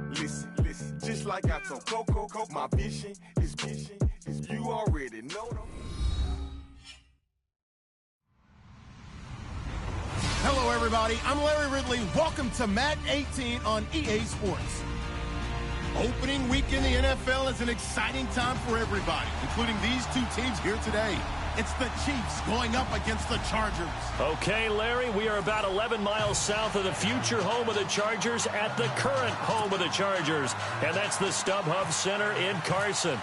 Listen, just like I told Coco, my vision is you already know. Hello, everybody. I'm Larry Ridley. Welcome to Madden 18 on EA Sports. Opening week in the NFL is an exciting time for everybody, including these two teams here today. It's the Chiefs going up against the Chargers. Okay, Larry, we are about 11 miles south of the future home of the Chargers at the current home of the Chargers, and that's the StubHub Center in Carson.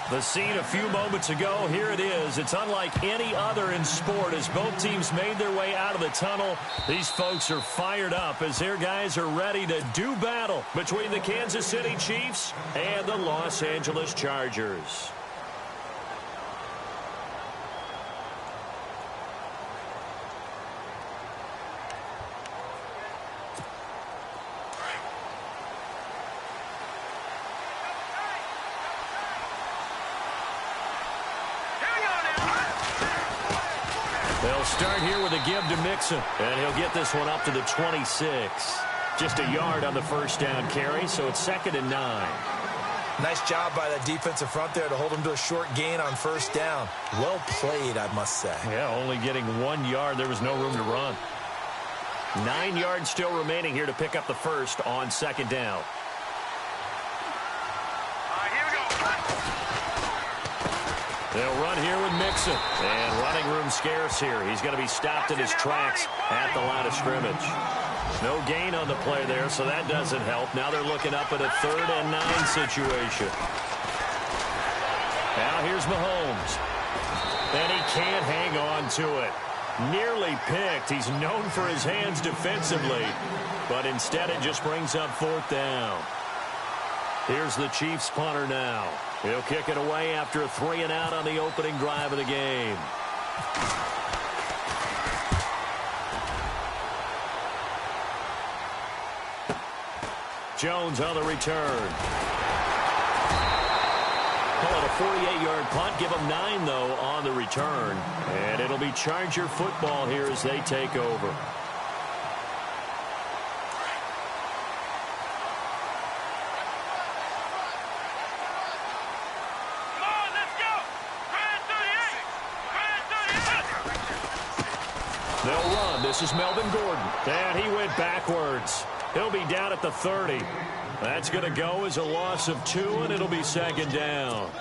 The scene a few moments ago, here it is. It's unlike any other in sport as both teams made their way out of the tunnel. These folks are fired up as their guys are ready to do battle between the Kansas City Chiefs and the Los Angeles Chargers. They'll start here with a give to Mixon, and he'll get this one up to the 26. Just a yard on the first down carry, so it's 2nd and 9. Nice job by that defensive front there to hold him to a short gain on first down. Well played, I must say. Yeah, only getting 1 yard. There was no room to run. 9 yards still remaining here to pick up the first on 2nd down. They'll run here with Mixon. And running room scarce here. He's going to be stopped in his tracks at the line of scrimmage. No gain on the play there, so that doesn't help. Now they're looking up at a 3rd and 9 situation. Now here's Mahomes. And he can't hang on to it. Nearly picked. He's known for his hands defensively. But instead it just brings up 4th down. Here's the Chiefs punter now. He'll kick it away after a 3 and out on the opening drive of the game. Jones on the return. Call it a 48-yard punt. Give them 9, though, on the return. And it'll be Charger football here as they take over. They'll run. This is Melvin Gordon. And he went backwards. He'll be down at the 30. That's going to go as a loss of 2, and it'll be 2nd down.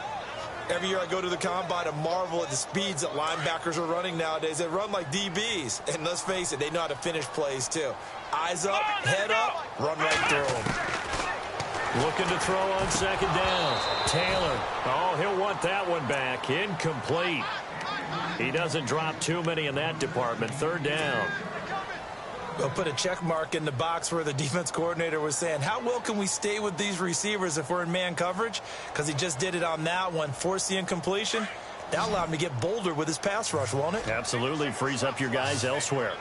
Every year I go to the combine and marvel at the speeds that linebackers are running nowadays. They run like DBs. And let's face it, they know how to finish plays too. Eyes up, head up, run right through them. Looking to throw on 2nd down. Taylor. Oh, he'll want that one back. Incomplete. He doesn't drop too many in that department. 3rd down. They'll put a check mark in the box where the defense coordinator was saying, how well can we stay with these receivers if we're in man coverage? Because he just did it on that one. Force the incompletion. That'll allow him to get bolder with his pass rush, won't it? Absolutely. Frees up your guys elsewhere.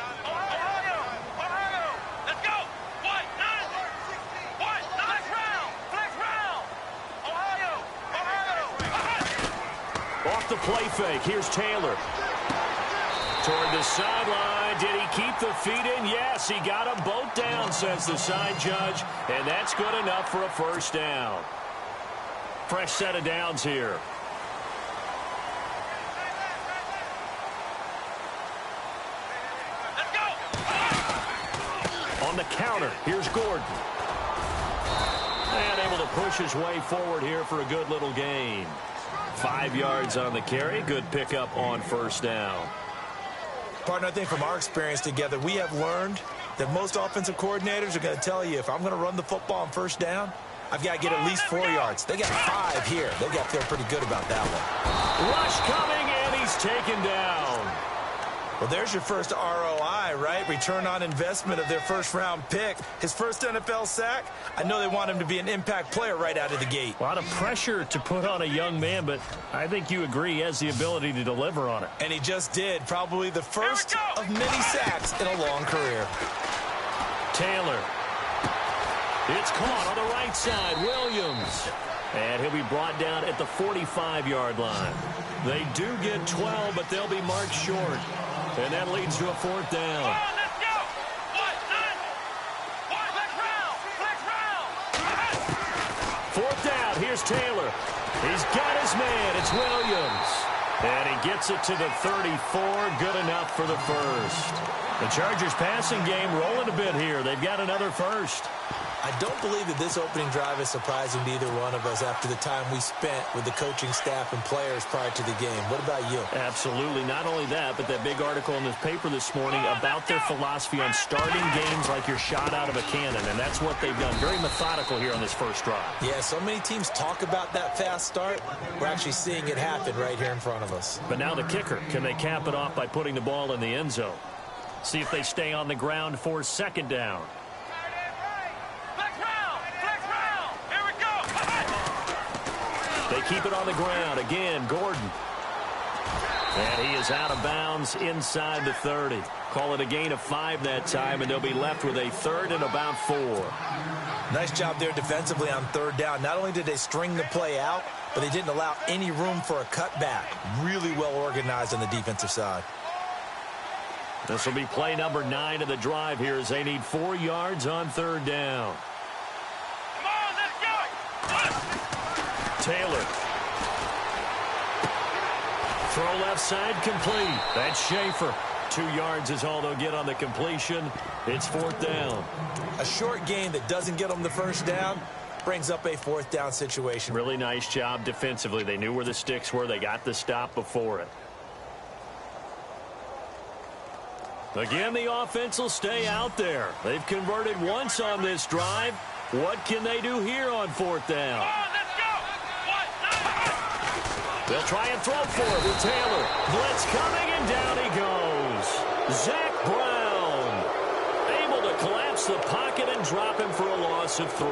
Off the play fake. Here's Taylor. Toward the sideline. Did he keep the feet in? Yes, he got them both down, says the side judge. And that's good enough for a 1st down. Fresh set of downs here. Let's go. On the counter, here's Gordon. And able to push his way forward here for a good little gain. 5 yards on the carry. Good pickup on 1st down. Partner, I think from our experience together, we have learned that most offensive coordinators are going to tell you, if I'm going to run the football on 1st down, I've got to get at least 4 yards. They got 5 here. They got there pretty good about that one. Rush coming, and he's taken down. Well, there's your first ROI, right? Return on investment of their 1st-round pick. His first NFL sack. I know they want him to be an impact player right out of the gate. A lot of pressure to put on a young man, but I think you agree he has the ability to deliver on it. And he just did. Probably the first of many sacks in a long career. Taylor. It's caught on the right side. Williams. And he'll be brought down at the 45-yard line. They do get 12, but they'll be marked short. And that leads to a 4th down. 4th down. Here's Taylor. He's got his man. It's Williams. And he gets it to the 34. Good enough for the first. The Chargers passing game rolling a bit here. They've got another first. I don't believe that this opening drive is surprising to either one of us after the time we spent with the coaching staff and players prior to the game. What about you? Absolutely. Not only that, but that big article in this paper this morning about their philosophy on starting games like you're shot out of a cannon, and that's what they've done. Very methodical here on this first drive. Yeah, so many teams talk about that fast start. We're actually seeing it happen right here in front of us. But now the kicker. Can they cap it off by putting the ball in the end zone? See if they stay on the ground for 2nd down. They keep it on the ground. Again, Gordon. And he is out of bounds inside the 30. Call it a gain of 5 that time, and they'll be left with a 3rd and about 4. Nice job there defensively on 3rd down. Not only did they string the play out, but they didn't allow any room for a cutback. Really well organized on the defensive side. This will be play number 9 of the drive here as they need 4 yards on 3rd down. Come on, let's go! Taylor. Throw left side complete. That's Schaefer. 2 yards is all they'll get on the completion. It's 4th down. A short gain that doesn't get them the first down brings up a 4th down situation. Really nice job defensively. They knew where the sticks were. They got the stop before it. Again, the offense will stay out there. They've converted once on this drive. What can they do here on 4th down? They'll try and throw for it with Taylor. Blitz coming, and down he goes. Zach Brown able to collapse the pocket and drop him for a loss of 3.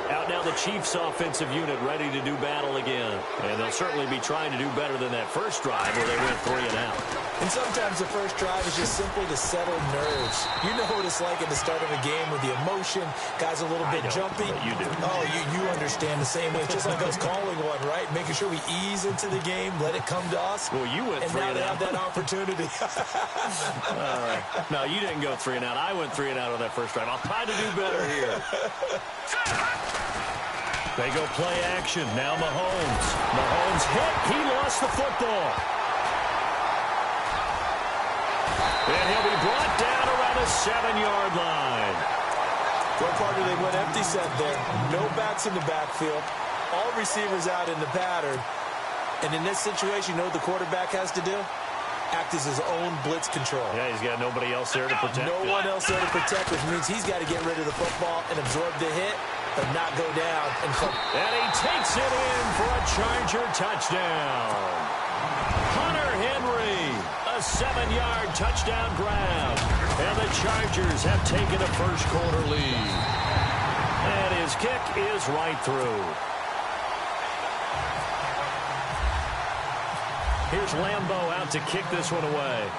Out now the Chiefs offensive unit ready to do battle again. And they'll certainly be trying to do better than that first drive where they went 3 and out. And sometimes the first drive is just simply to settle nerves. You know what it's like at the start of a game with the emotion, guys a little bit jumpy. You do. Oh, you understand the same way. It's just like us calling one, right? Making sure we ease into the game, let it come to us. Well, you went 3 and out. And now they have that opportunity. No, you didn't go 3 and out. I went 3 and out on that first drive. I'll try to do better here. They go play action. Now Mahomes. Mahomes hit. He lost the football. And he'll be brought down around the 7-yard line. What part do they went empty set there? No backs in the backfield. All receivers out in the pattern. And in this situation, you know what the quarterback has to do? Act as his own blitz control. Yeah, he's got nobody else there to protect. No one else there to protect, which means he's got to get rid of the football and absorb the hit, but not go down. And he takes it in for a Charger touchdown. Hunter Henry, a 7-yard touchdown grab. And the Chargers have taken a first-quarter lead. And his kick is right through. Here's Lambeau out to kick this one away.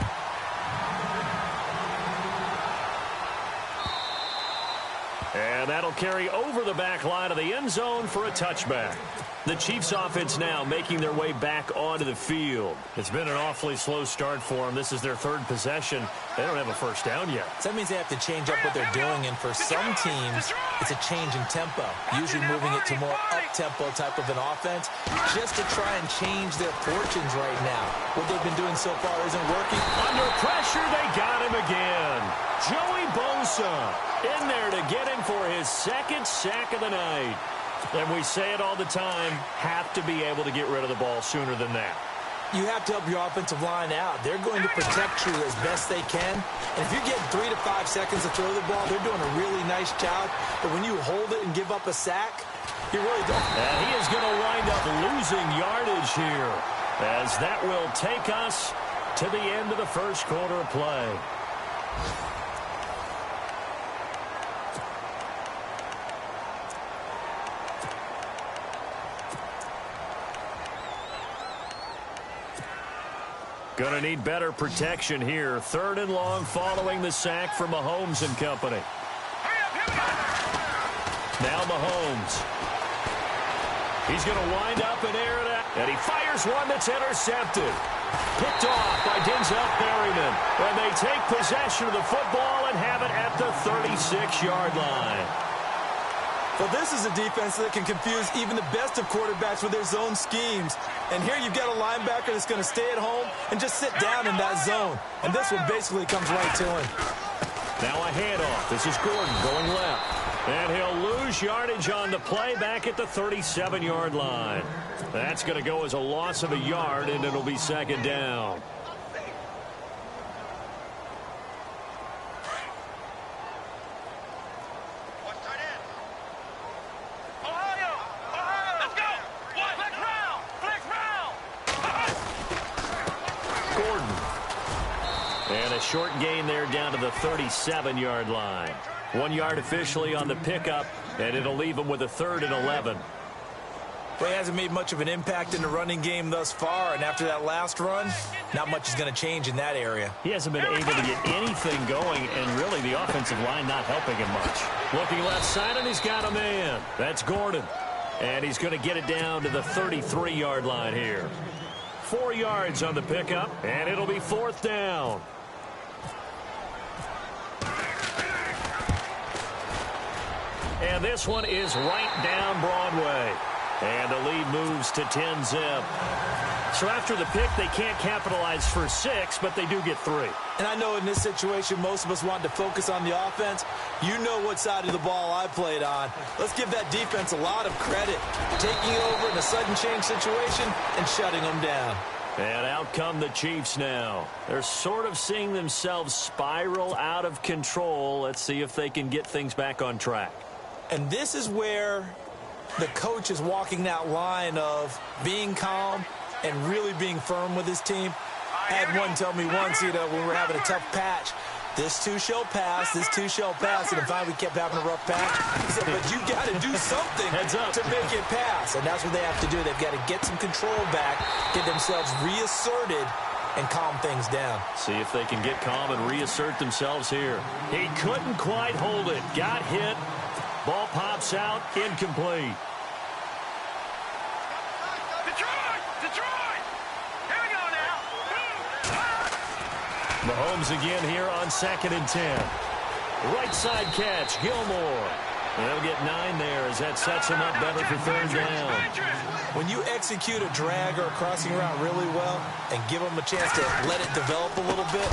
And that'll carry over the back line of the end zone for a touchback. The Chiefs offense now making their way back onto the field. It's been an awfully slow start for them. This is their 3rd possession. They don't have a first down yet. So that means they have to change up what they're doing, and for some teams, it's a change in tempo, usually moving it to more up-tempo type of an offense, just to try and change their fortunes right now. What they've been doing so far isn't working. Under pressure, they got him again. Joey Bosa in there to get him for his 2nd sack of the night. And we say it all the time, have to be able to get rid of the ball sooner than that. You have to help your offensive line out. They're going to protect you as best they can. And if you're getting 3 to 5 seconds to throw the ball, they're doing a really nice job. But when you hold it and give up a sack, you really don't. And he is going to wind up losing yardage here, as that will take us to the end of the first quarter of play. Going to need better protection here. 3rd and long following the sack from Mahomes and company. Now Mahomes. He's going to wind up and air it out. And he fires one that's intercepted. Picked off by Denzel Perryman. And they take possession of the football and have it at the 36-yard line. Well, this is a defense that can confuse even the best of quarterbacks with their zone schemes. And here you've got a linebacker that's going to stay at home and just sit down in that zone. And this one basically comes right to him. Now a handoff. This is Gordon going left. And he'll lose yardage on the play back at the 37-yard line. That's going to go as a loss of a yard, and it'll be second down. And a short gain there down to the 37-yard line. 1 yard officially on the pickup, and it'll leave him with a 3rd and 11. Well, he hasn't made much of an impact in the running game thus far, and after that last run, not much is going to change in that area. He hasn't been able to get anything going, and really the offensive line not helping him much. Looking left side, and he's got a man. That's Gordon. And he's going to get it down to the 33-yard line here. 4 yards on the pickup, and it'll be 4th down. And this one is right down Broadway. And the lead moves to 10-zip. So after the pick, they can't capitalize for 6, but they do get 3. And I know in this situation, most of us want to focus on the offense. You know what side of the ball I played on. Let's give that defense a lot of credit. Taking over in a sudden change situation and shutting them down. And out come the Chiefs now. They're sort of seeing themselves spiral out of control. Let's see if they can get things back on track. And this is where the coach is walking that line of being calm and really being firm with his team. I had one tell me once, when we were having a tough patch, this too shall pass, this too shall pass. And finally we kept having a rough patch. He said, but you got to do something to make it pass. And that's what they have to do. They've got to get some control back, get themselves reasserted, and calm things down. See if they can get calm and reassert themselves here. He couldn't quite hold it. Got hit. Ball pops out, incomplete. Detroit! Here we go now. Mahomes again here on 2nd and 10. Right side catch, Gilmore. They'll get 9 there as that sets him up better for 3rd down. When you execute a drag or a crossing route really well and give them a chance to let it develop a little bit,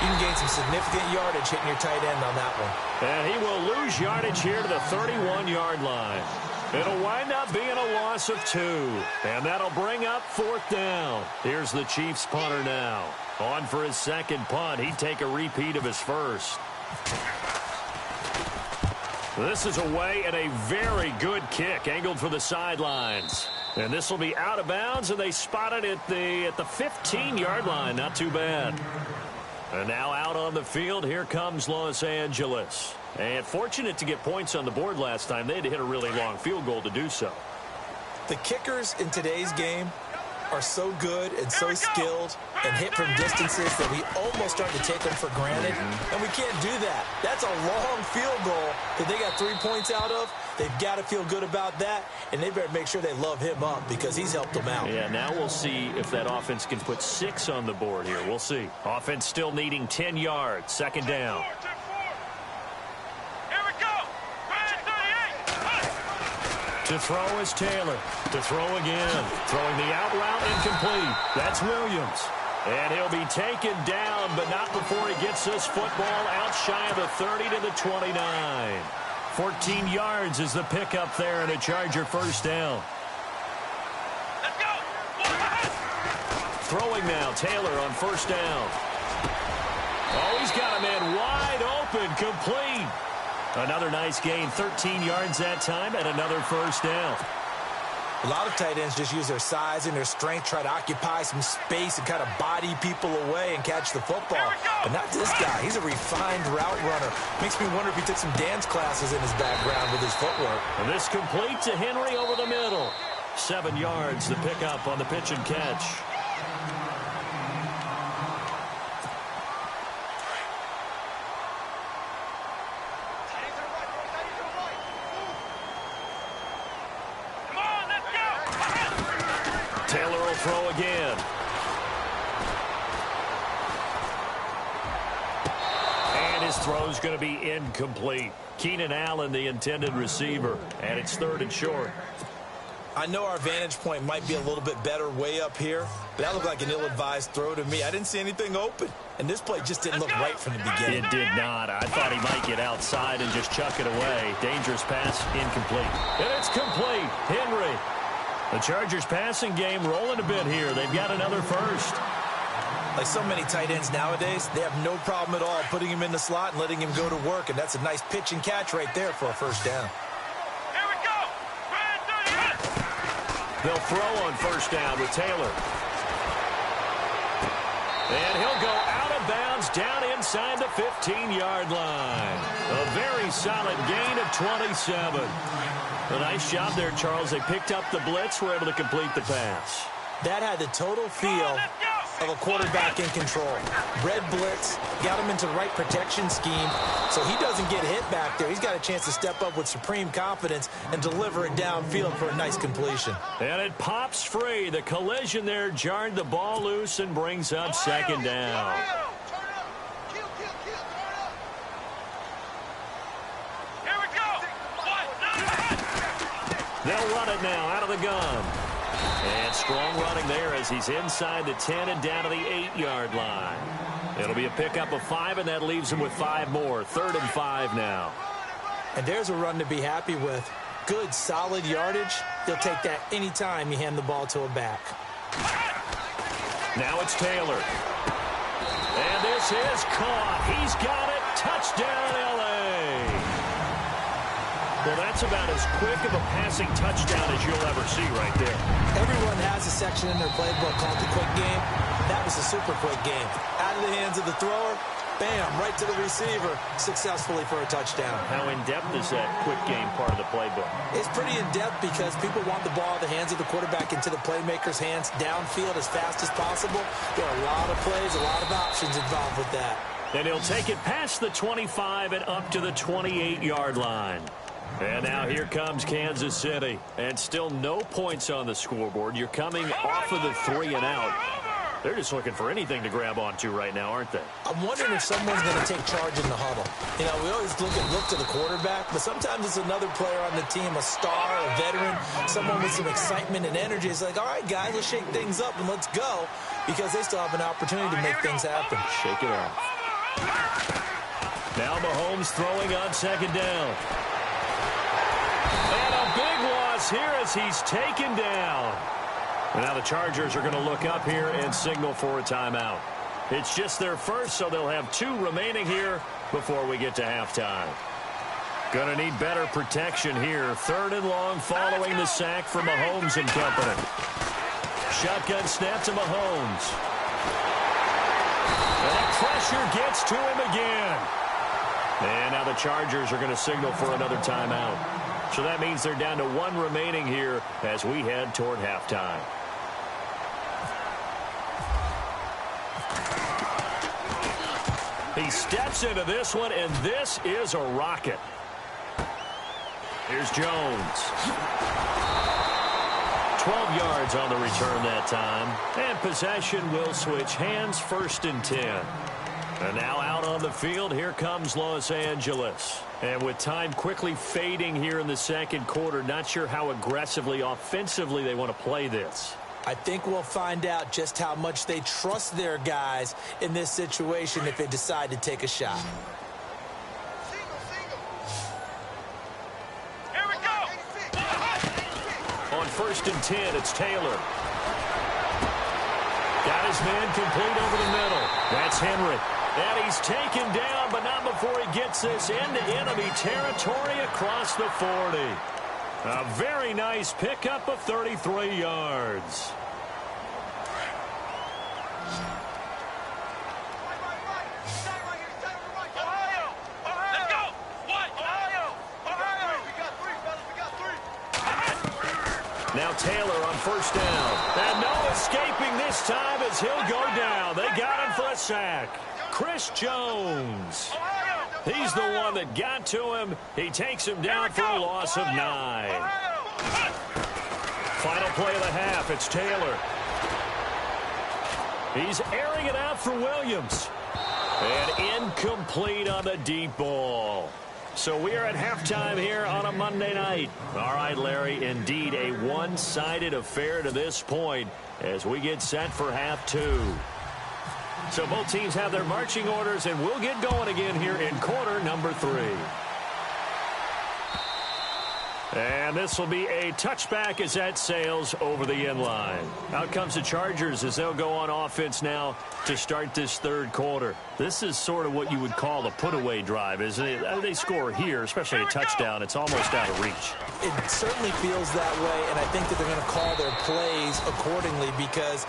you can gain some significant yardage hitting your tight end on that one. And he will lose yardage here to the 31-yard line. It'll wind up being a loss of 2. And that'll bring up 4th down. Here's the Chiefs punter now. On for his 2nd punt. He'd take a repeat of his first. This is away and a very good kick angled for the sidelines. And this will be out of bounds, and they spot it at the 15-yard line. Not too bad. And now out on the field, here comes Los Angeles. And fortunate to get points on the board last time. They had to hit a really long field goal to do so. The kickers in today's game are so good and so skilled and hit from distances that we almost start to take them for granted. And we can't do that. That's a long field goal that they got 3 points out of. They've got to feel good about that, and they better make sure they love him up because he's helped them out. Yeah, now we'll see if that offense can put 6 on the board here. We'll see. Offense still needing 10 yards. 2nd down. Here we go. 38. To throw is Taylor. To throw again. Throwing the out route incomplete. That's Williams. And he'll be taken down, but not before he gets this football out shy of the 30 to the 29. 14 yards is the pickup there and a Charger 1st down. Let's go. Throwing now, Taylor on 1st down. Oh, he's got a man wide open, complete. Another nice gain, 13 yards that time, and another 1st down. A lot of tight ends just use their size and their strength, try to occupy some space and kind of body people away and catch the football. But not this guy. He's a refined route runner. Makes me wonder if he took some dance classes in his background with his footwork. And this complete to Henry over the middle. 7 yards, the pickup on the pitch and catch. Taylor will throw again. And his throw is going to be incomplete. Keenan Allen, the intended receiver, and it's 3rd and short. I know our vantage point might be a little bit better way up here, but that looked like an ill-advised throw to me. I didn't see anything open, and this play just didn't look right from the beginning. It did not. I thought he might get outside and just chuck it away. Dangerous pass, incomplete. And it's complete. Henry. The Chargers passing game rolling a bit here. They've got another first. Like so many tight ends nowadays, they have no problem at all putting him in the slot and letting him go to work, and that's a nice pitch and catch right there for a first down. Here we go. Red 38. They'll throw on first down with Taylor. And he'll go out of bounds down inside the 15-yard line. A very solid gain of 27. A nice job there, Charles. They picked up the blitz, were able to complete the pass. That had the total feel of a quarterback in control. Red blitz, got him into the right protection scheme, so he doesn't get hit back there. He's got a chance to step up with supreme confidence and deliver it downfield for a nice completion. And it pops free. The collision there jarred the ball loose and brings up 2nd down. Here we go. They'll run it now out of the gun. And strong running there as he's inside the 10 and down to the 8-yard line. It'll be a pickup of 5, and that leaves him with 5 more. 3rd and 5 now. And there's a run to be happy with. Good, solid yardage. He'll take that anytime you hand the ball to a back. Now it's Taylor. And this is caught. He's got it. Touchdown, L.A. Well, that's about as quick of a passing touchdown as you'll ever see right there. Everyone has a section in their playbook called the quick game. That was a super quick game. Out of the hands of the thrower, bam, right to the receiver, successfully for a touchdown. How in-depth is that quick game part of the playbook? It's pretty in-depth because people want the ball in the hands of the quarterback into the playmaker's hands downfield as fast as possible. There are a lot of plays, a lot of options involved with that. And he'll take it past the 25 and up to the 28-yard line. And now here comes Kansas City. And still no points on the scoreboard. You're coming off of the 3 and out. They're just looking for anything to grab onto right now, aren't they? I'm wondering if someone's going to take charge in the huddle. You know, we always look to the quarterback, but sometimes it's another player on the team, a star, a veteran, someone with some excitement and energy. It's like, all right, guys, let's shake things up and let's go, because they still have an opportunity to make things happen. Shake it off. Now Mahomes throwing on 2nd down. And a big loss here as he's taken down. And now the Chargers are going to look up here and signal for a timeout. It's just their first, so they'll have 2 remaining here before we get to halftime. Going to need better protection here. 3rd and long following the sack from Mahomes and company. Shotgun snap to Mahomes. And that pressure gets to him again. And now the Chargers are going to signal for another timeout. So that means they're down to 1 remaining here as we head toward halftime. He steps into this one, and this is a rocket. Here's Jones. 12 yards on the return that time. And possession will switch hands, 1st and 10. And now out on the field, here comes Los Angeles. And with time quickly fading here in the 2nd quarter, not sure how aggressively, offensively they want to play this. I think we'll find out just how much they trust their guys in this situation if they decide to take a shot. Here we go. On 1st and 10, it's Taylor. Got his man complete over the middle. That's Henry. And he's taken down, but not before he gets this into enemy territory across the 40. A very nice pickup of 33 yards. Ohio! Let's go! What? Ohio! Ohio! We got 3, fellas. We got 3. Now Taylor on 1st down. And no escaping this time as he'll go down. They got him for a sack. Chris Jones. He's the one that got to him. He takes him down for a loss of 9. Final play of the half. It's Taylor. He's airing it out for Williams. And incomplete on the deep ball. So we are at halftime here on a Monday night. All right, Larry, indeed a one-sided affair to this point as we get set for half two. So both teams have their marching orders, and we'll get going again here in quarter number 3. And this will be a touchback as that sails over the end line. Out comes the Chargers as they'll go on offense now to start this third quarter. This is sort of what you would call a put-away drive, isn't it? They score here, especially a touchdown. It's almost out of reach. It certainly feels that way, and I think that they're going to call their plays accordingly because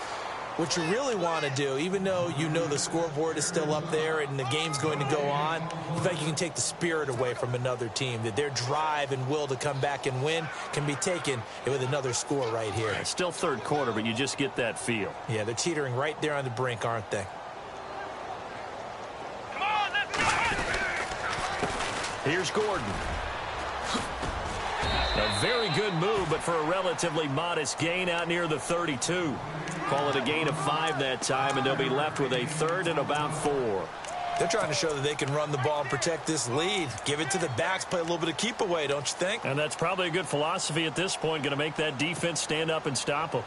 what you really want to do, even though you know the scoreboard is still up there and the game's going to go on, in fact, you can take the spirit away from another team, that their drive and will to come back and win can be taken with another score right here. It's still third quarter, but you just get that feel. Yeah, they're teetering right there on the brink, aren't they? Come on, let's go! Here's Gordon. A very good move, but for a relatively modest gain out near the 32. Call it a gain of 5 that time, and they'll be left with a third and about 4. They're trying to show that they can run the ball and protect this lead. Give it to the backs, play a little bit of keep away, don't you think? And that's probably a good philosophy at this point, going to make that defense stand up and stop them.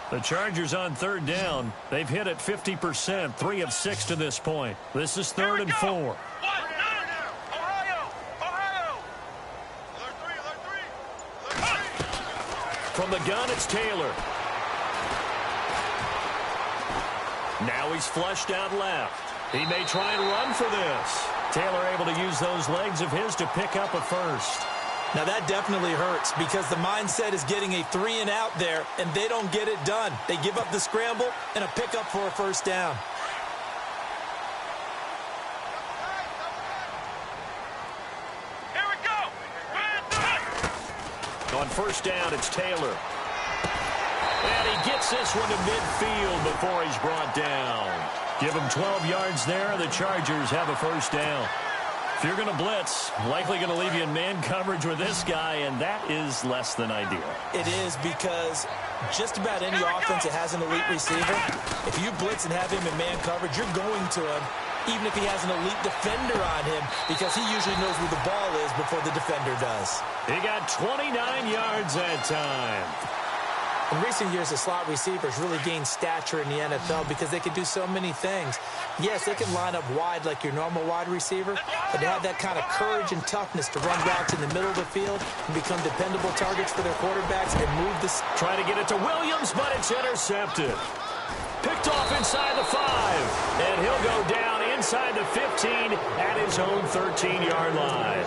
The Chargers on third down. They've hit it 50%, 3 of 6 to this point. This is third and 4. From the gun, it's Taylor. Now he's flushed out left. He may try and run for this. Taylor able to use those legs of his to pick up a first. Now that definitely hurts because the mindset is getting a 3 and out there, and they don't get it done. They give up the scramble and a pickup for a first down. On first down, it's Taylor. And he gets this one to midfield before he's brought down. Give him 12 yards there. The Chargers have a first down. If you're going to blitz, likely going to leave you in man coverage with this guy, and that is less than ideal. It is because just about any offense that has an elite receiver, if you blitz and have him in man coverage, you're going to him even if he has an elite defender on him because he usually knows where the ball is before the defender does. He got 29 yards that time. In recent years, the slot receivers really gained stature in the NFL because they can do so many things. Yes, they can line up wide like your normal wide receiver, but they have that kind of courage and toughness to run routes in the middle of the field and become dependable targets for their quarterbacks and move this. Try to get it to Williams, but it's intercepted. Picked off inside the 5, and he'll go down inside the 15 at his own 13-yard line.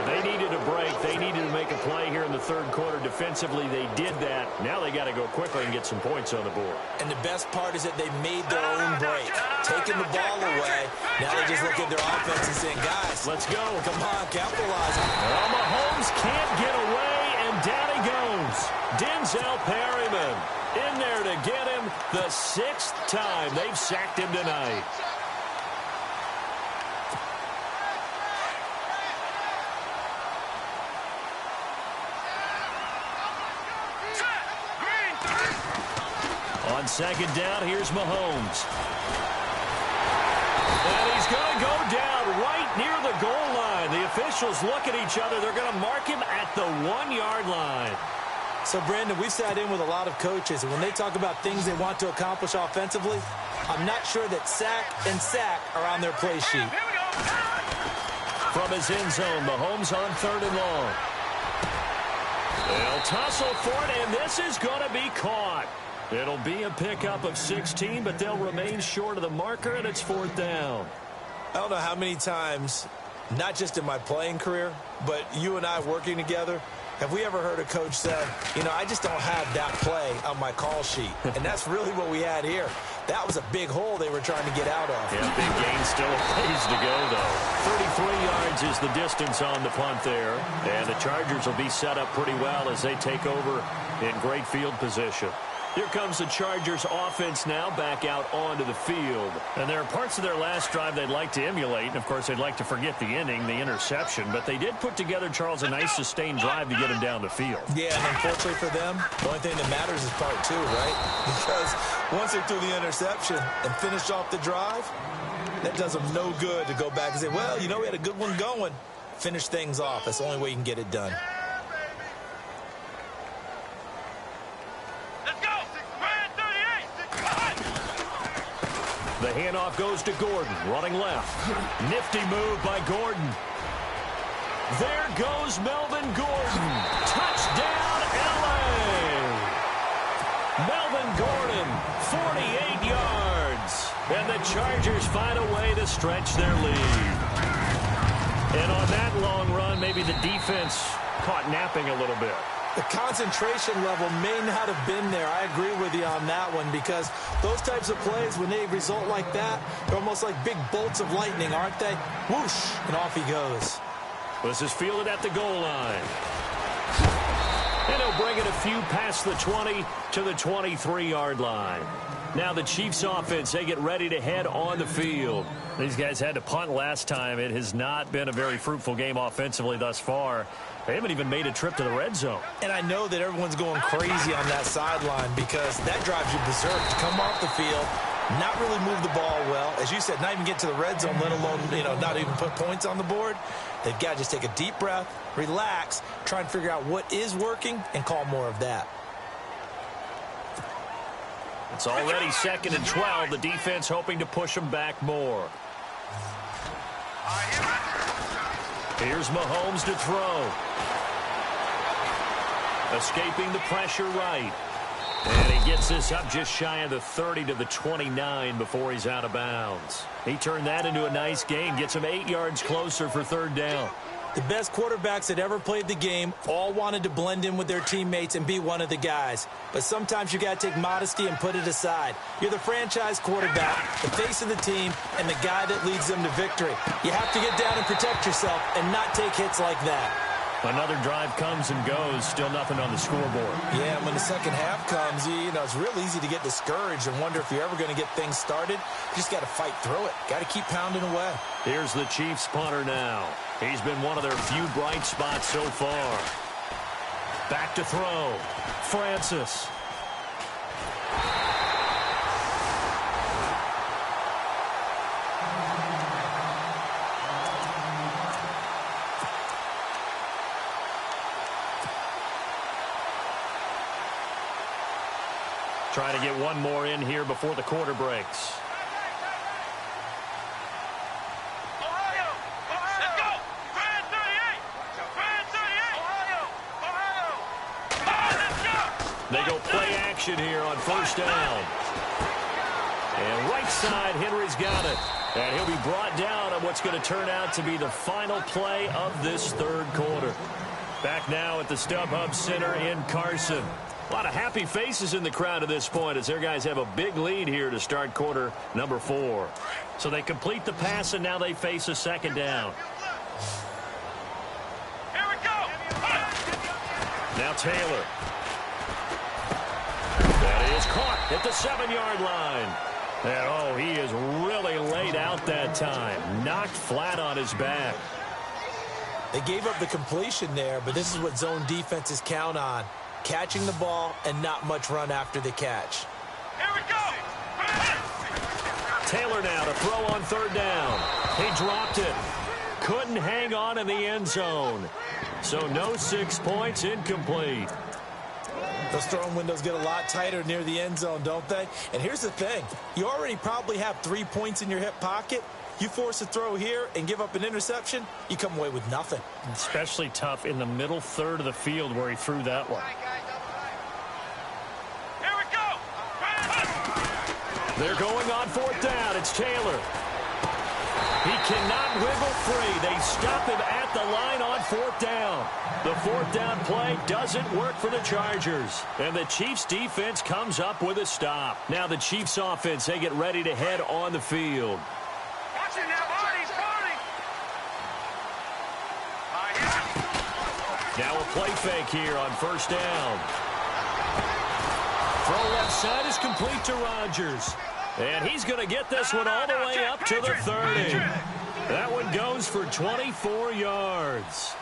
They needed a break. They needed to make a play here in the third quarter. Defensively, they did that. Now they got to go quickly and get some points on the board. And the best part is that they made their own break, taking the ball away. Now they just look at their offense and saying, guys, let's go. Come on, capitalize. Well, Mahomes can't get away, and down he goes. Denzel Perryman in there to get him the 6th time they've sacked him tonight. On second down, here's Mahomes. And he's going to go down right near the goal line. The officials look at each other. They're going to mark him at the 1-yard line. So, Brandon, we've sat in with a lot of coaches, and when they talk about things they want to accomplish offensively, I'm not sure that sack and sack are on their play sheet. From his end zone, Mahomes on third and long. They'll tussle for it, and this is going to be caught. It'll be a pickup of 16, but they'll remain short of the marker, and it's 4th down. I don't know how many times, not just in my playing career, but you and I working together, have we ever heard a coach say, you know, I just don't have that play on my call sheet. And that's really what we had here. That was a big hole they were trying to get out of. Yeah, big gain, still a ways to go, though. 33 yards is the distance on the punt there. And the Chargers will be set up pretty well as they take over in great field position. Here comes the Chargers offense now back out onto the field. And there are parts of their last drive they'd like to emulate. And, of course, they'd like to forget the inning, the interception. But they did put together, Charles, a nice sustained drive to get him down the field. Yeah, and unfortunately for them, the only thing that matters is part 2, right? Because once they threw the interception and finished off the drive, That does them no good to go back and say, well, you know, we had a good one going. Finish things off. That's the only way you can get it done. Let's go. Man 38. The handoff goes to Gordon, running left. Nifty move by Gordon. There goes Melvin Gordon. Touchdown, L.A. Melvin Gordon, 48 yards. And the Chargers find a way to stretch their lead. And on that long run, maybe the defense caught napping a little bit. The concentration level may not have been there. I agree with you on that one, because those types of plays, when they result like that, they're almost like big bolts of lightning, aren't they? Whoosh, and off he goes. This is fielded at the goal line. And he'll bring it a few past the 20 to the 23-yard line. Now the Chiefs offense, they get ready to head on the field. These guys had to punt last time. It has not been a very fruitful game offensively thus far. They haven't even made a trip to the red zone. And I know that everyone's going crazy on that sideline, because that drives you berserk to come off the field, not really move the ball well. As you said, not even get to the red zone, let alone, not even put points on the board. They've got to just take a deep breath, relax, try and figure out what is working, and call more of that. It's already 2nd and 12. The defense hoping to push them back more. Here's Mahomes to throw. Escaping the pressure right. And he gets this up just shy of the 30 to the 29 before he's out of bounds. He turned that into a nice gain. Gets him 8 yards closer for 3rd down. The best quarterbacks that ever played the game all wanted to blend in with their teammates and be one of the guys. But sometimes you got to take modesty and put it aside. You're the franchise quarterback, the face of the team, and the guy that leads them to victory. You have to get down and protect yourself and not take hits like that. Another drive comes and goes. Still nothing on the scoreboard. Yeah, when the second half comes, it's real easy to get discouraged and wonder if you're ever going to get things started. You just got to fight through it. Got to keep pounding away. Here's the Chiefs punter now. He's been one of their few bright spots so far. Back to throw. Francis. Trying to get one more in here before the quarter breaks. Ohio! Let's go! Man 38! Man 38! Ohio! Let's go! They go play action here on 1st down. And right side, Henry's got it. And he'll be brought down on what's going to turn out to be the final play of this 3rd quarter. Back now at the StubHub Center in Carson. A lot of happy faces in the crowd at this point as their guys have a big lead here to start quarter number 4. So they complete the pass, and now they face a 2nd down. Here we go! Now Taylor. That is caught at the 7-yard line. And, he is really laid out that time. Knocked flat on his back. They gave up the completion there, but this is what zone defenses count on. Catching the ball and not much run after the catch. Here we go! Taylor now to throw on 3rd down. He dropped it. Couldn't hang on in the end zone. So no 6 points, incomplete. Those throwing windows get a lot tighter near the end zone, don't they? And here's the thing. You already probably have 3 points in your hip pocket. You force a throw here and give up an interception, you come away with nothing. Especially tough in the middle 3rd of the field where he threw that one. Here we go! They're going on 4th down. It's Taylor. He cannot wiggle free. They stop him at the line on 4th down. The 4th down play doesn't work for the Chargers. And the Chiefs defense comes up with a stop. Now the Chiefs offense, they get ready to head on the field. Watch it now, party! Now a play fake here on 1st down. Throw left side is complete to Rodgers. And he's going to get this one all the way up to the 30. That one goes for 24 yards.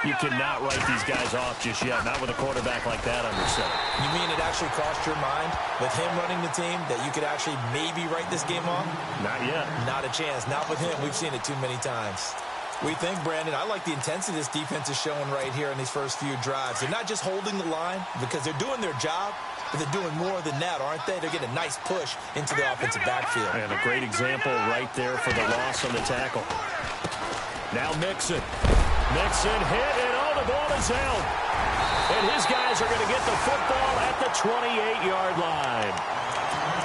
You cannot write these guys off just yet, not with a quarterback like that under center. You mean it actually crossed your mind with him running the team that you could actually maybe write this game off? Not yet. Not a chance. Not with him. We've seen it too many times. We think, Brandon, I like the intensity this defense is showing right here in these first few drives. They're not just holding the line because they're doing their job, but they're doing more than that, aren't they? They're getting a nice push into the offensive backfield. And a great example right there for the loss on the tackle. Now Mixon. Mixon hit, and oh, the ball is out. And his guys are going to get the football at the 28-yard line.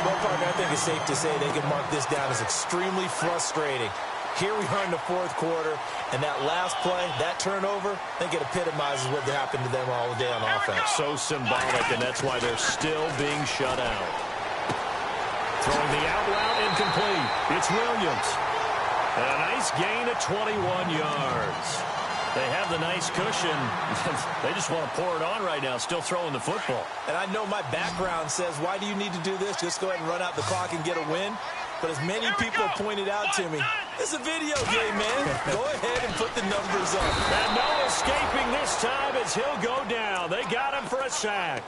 Well, Parker, I think it's safe to say they can mark this down as extremely frustrating. Here we are in the fourth quarter, and that last play, that turnover, I think it epitomizes what happened to them all day on offense. So symbolic, and that's why they're still being shut out. Throwing the out route incomplete. It's Williams. And a nice gain of 21 yards. They have the nice cushion. They just want to pour it on right now, still throwing the football. And I know my background says, why do you need to do this? Just go ahead and run out the clock and get a win. But as many people pointed out to me, it's a video game, man. Go ahead and put the numbers up. And no escaping this time as he'll go down. They got him for a sack.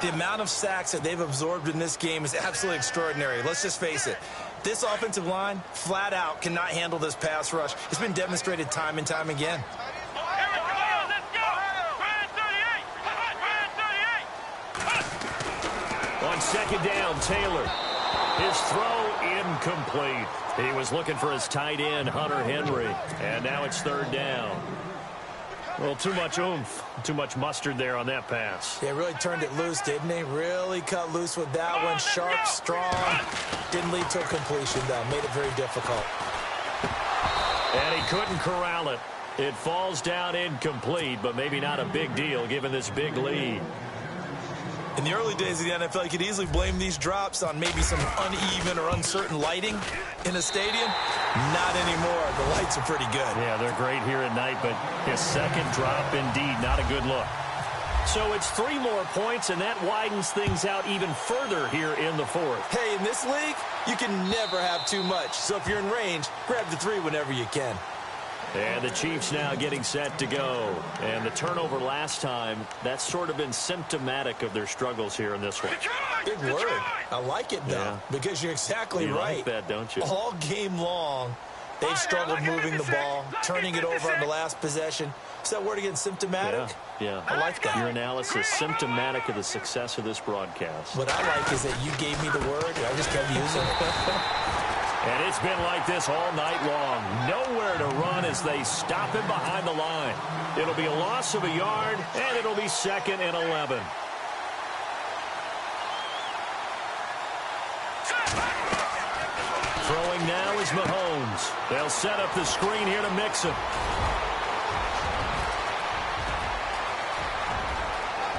The amount of sacks that they've absorbed in this game is absolutely extraordinary. Let's just face it. This offensive line, flat out, cannot handle this pass rush. It's been demonstrated time and time again. On second down, Taylor. His throw incomplete. He was looking for his tight end, Hunter Henry. And now it's third down. Well, too much oomph, too much mustard there on that pass. They really turned it loose, didn't they? Really cut loose with that one. Sharp, strong. Didn't lead to a completion, though. Made it very difficult. And he couldn't corral it. It falls down incomplete, but maybe not a big deal given this big lead. In the early days of the NFL, you could easily blame these drops on maybe some uneven or uncertain lighting in a stadium. Not anymore. The lights are pretty good. Yeah, they're great here at night, but his second drop, indeed, not a good look. So it's 3 more points, and that widens things out even further here in the fourth. Hey, in this league, you can never have too much. So if you're in range, grab the 3 whenever you can. And the Chiefs now getting set to go. And the turnover last time, that's sort of been symptomatic of their struggles here in this one. Big word. I like it, though, because you're exactly right. You like that, don't you? All game long, they've struggled moving the ball, turning it over on the last possession. Is that word again, symptomatic? Yeah. I like that. Your analysis, symptomatic of the success of this broadcast. What I like is that you gave me the word, and I just kept using it. And it's been like this all night long. Nowhere to run as they stop him behind the line. It'll be a loss of a yard, and it'll be 2nd and 11. Throwing now is Mahomes. They'll set up the screen here to Mixon.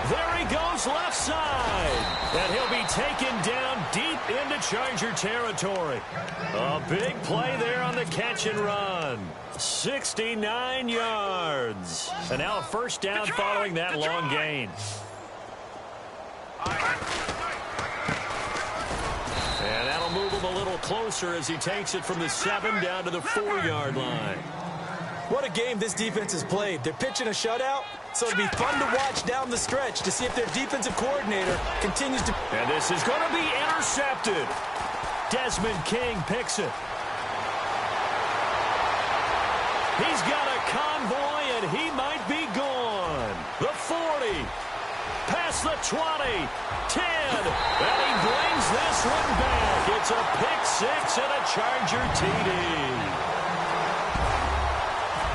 There he goes left side. And he'll be taken down deep into Charger territory. A big play there on the catch and run. 69 yards. And now a first down following that long gain. And that'll move him a little closer as he takes it from the 7 down to the 4-yard line. What a game this defense has played. They're pitching a shutout, so it'll be fun to watch down the stretch to see if their defensive coordinator continues to... And this is going to be intercepted. Desmond King picks it. He's got a convoy, and he might be gone. The 40, past the 20, 10, and he brings this one back. It's a pick 6 and a Charger TD.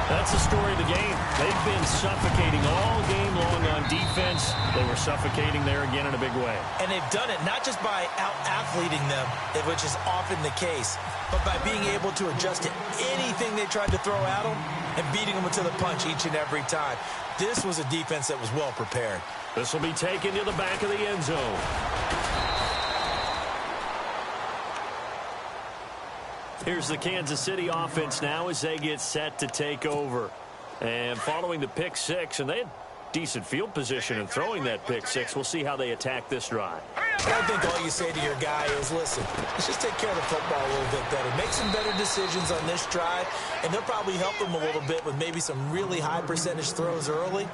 That's the story of the game. They've been suffocating all game long on defense. They were suffocating there again in a big way. And they've done it not just by out-athleting them, which is often the case, but by being able to adjust to anything they tried to throw at them and beating them to the punch each and every time. This was a defense that was well prepared. This will be taken to the back of the end zone. Here's the Kansas City offense now as they get set to take over. And following the pick 6, and they had decent field position in throwing that pick 6. We'll see how they attack this drive. And I think all you say to your guy is, listen, let's just take care of the football a little bit better. Make some better decisions on this drive, and they'll probably help him a little bit with maybe some really high percentage throws early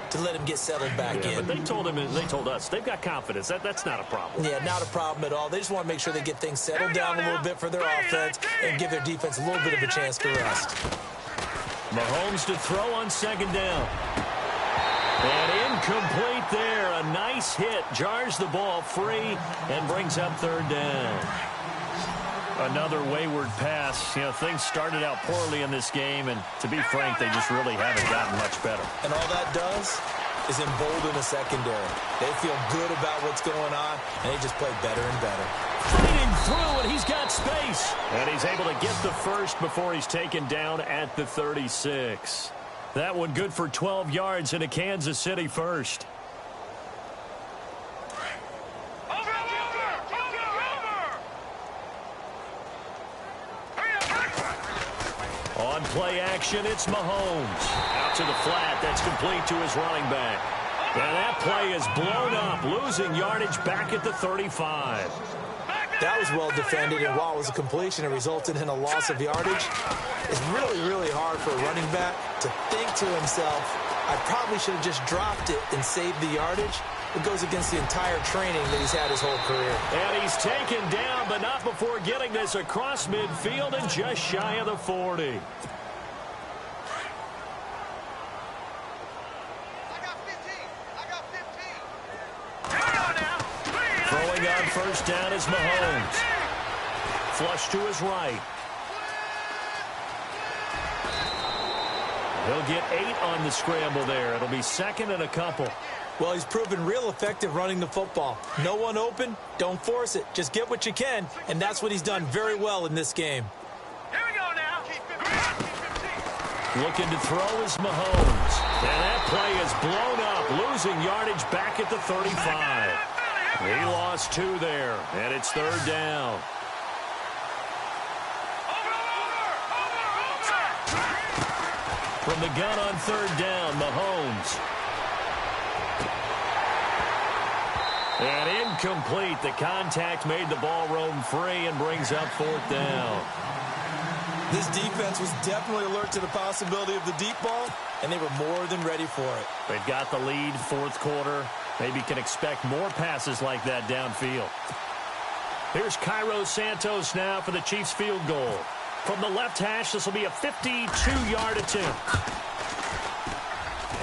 to let him get settled back in. But they told him, and they told us, they've got confidence. That's not a problem. Yeah, not a problem at all. They just want to make sure they get things settled down a little bit for their offense and give their defense a little bit of a chance to rest. Mahomes to throw on second down. And incomplete there. A nice hit. Jars the ball free and brings up third down. Another wayward pass. You know, things started out poorly in this game, and to be frank, they just really haven't gotten much better. And all that does is embolden the secondary. They feel good about what's going on, and they just play better and better. Fighting through, and he's got space. And he's able to get the first before he's taken down at the 36. That one good for 12 yards into Kansas City first. On play action, it's Mahomes. Out to the flat, that's complete to his running back. And that play is blown up, losing yardage back at the 35. That was well defended, and while it was a completion, it resulted in a loss of yardage. It's really, really hard for a running back to think to himself, I probably should have just dropped it and saved the yardage. It goes against the entire training that he's had his whole career. And he's taken down, but not before getting this across midfield and just shy of the 40. Throwing on first down is Mahomes. Flush to his right. He'll get 8 on the scramble there. It'll be second and a couple. Well, he's proven real effective running the football. No one open, don't force it. Just get what you can, and that's what he's done very well in this game. Here we go now. Looking to throw is Mahomes. And that play is blown up, losing yardage back at the 35. He lost 2 there, and it's third down. From the gun on third down, Mahomes. And incomplete. The contact made the ball roam free and brings up fourth down. This defense was definitely alert to the possibility of the deep ball, and they were more than ready for it. They've got the lead, fourth quarter. Maybe can expect more passes like that downfield. Here's Cairo Santos now for the Chiefs field goal. From the left hash, this will be a 52-yard attempt.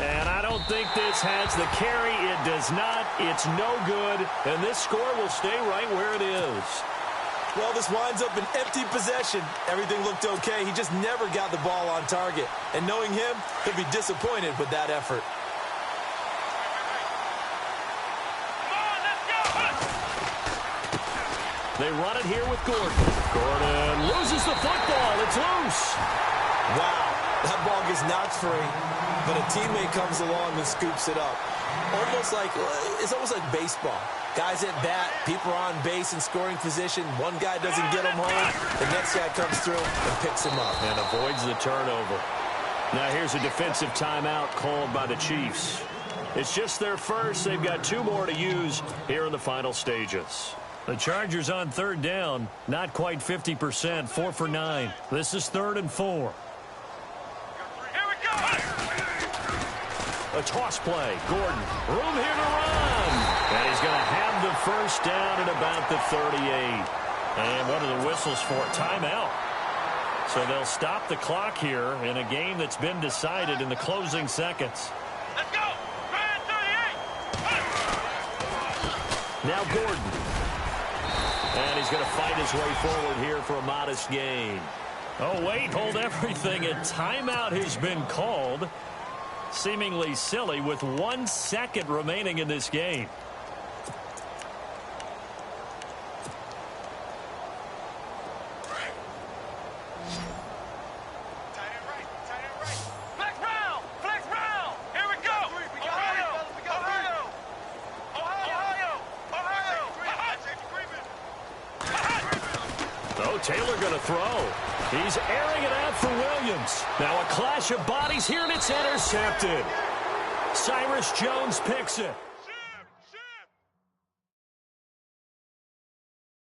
And I don't think this has the carry. It does not. It's no good. And this score will stay right where it is. Well, this winds up an empty possession. Everything looked okay. He just never got the ball on target. And knowing him, he'll be disappointed with that effort. They run it here with Gordon. Gordon loses the football. It's loose. Wow, that ball gets knocked free, but a teammate comes along and scoops it up. It's almost like baseball. Guys at bat, people are on base in scoring position. One guy doesn't get him home. The next guy comes through and picks him up. And avoids the turnover. Now here's a defensive timeout called by the Chiefs. It's just their first. They've got 2 more to use here in the final stages. The Chargers on third down, not quite 50%, 4 for 9. This is 3rd and 4. Here we go. A toss play. Gordon, room here to run. And he's going to have the first down at about the 38. And what are the whistles for? Timeout. So they'll stop the clock here in a game that's been decided in the closing seconds. Let's go. Grand 38. Now Gordon. And he's going to fight his way forward here for a modest gain. Oh, wait, hold everything. A timeout has been called. Seemingly silly with 1 second remaining in this game. Flex round. Here we go. Ohio. Oh, Taylor going to throw. He's airing it out for Williams. Now a clash of bodies here, and it's intercepted. Cyrus Jones picks it.